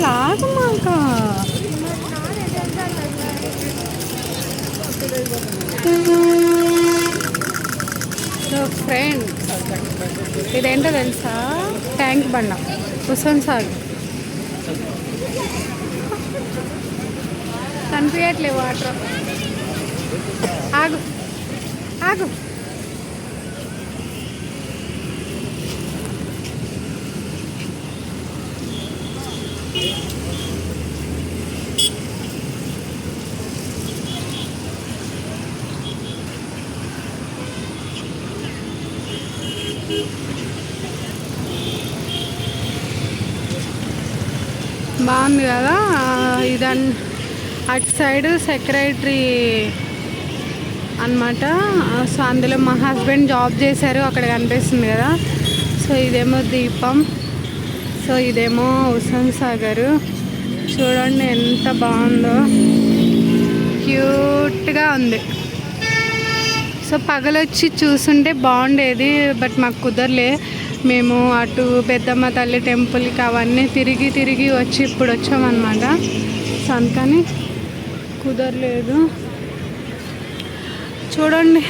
లాగమాక. So friend, ఇదేంటో తెలుసా? Tank బండ, హుస్సేన్ సాగర్. కనిపించట్లే వాటర్. ఆగు ఆగు. బాగుంది కదా. ఇదన్ అటు సైడ్ సెక్రటరీ అన్నమాట. సో అందులో మా హస్బెండ్ జాబ్ చేశారు, అక్కడ కనిపిస్తుంది కదా. సో ఇదేమో దీపం, సో ఇదేమో హుస్సేన్ సాగర్. చూడండి ఎంత బాగుందో, క్యూట్గా ఉంది. సో పగలొచ్చి చూస్తుంటే బాగుండేది, బట్ మాకు కుదరలే. మేము అటు పెద్దమ్మ తల్లి టెంపుల్కి అవన్నీ తిరిగి తిరిగి వచ్చి ఇప్పుడు వచ్చామన్నమాట. సో అందుకని కుదరలేదు. చూడండి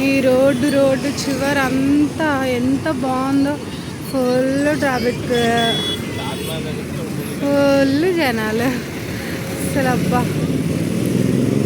ఈ రోడ్డు చివరంతా ఎంత బాగుందో. ఫుల్ ట్రాఫిక్, ఫుల్ జనాలు. అసలు అబ్బా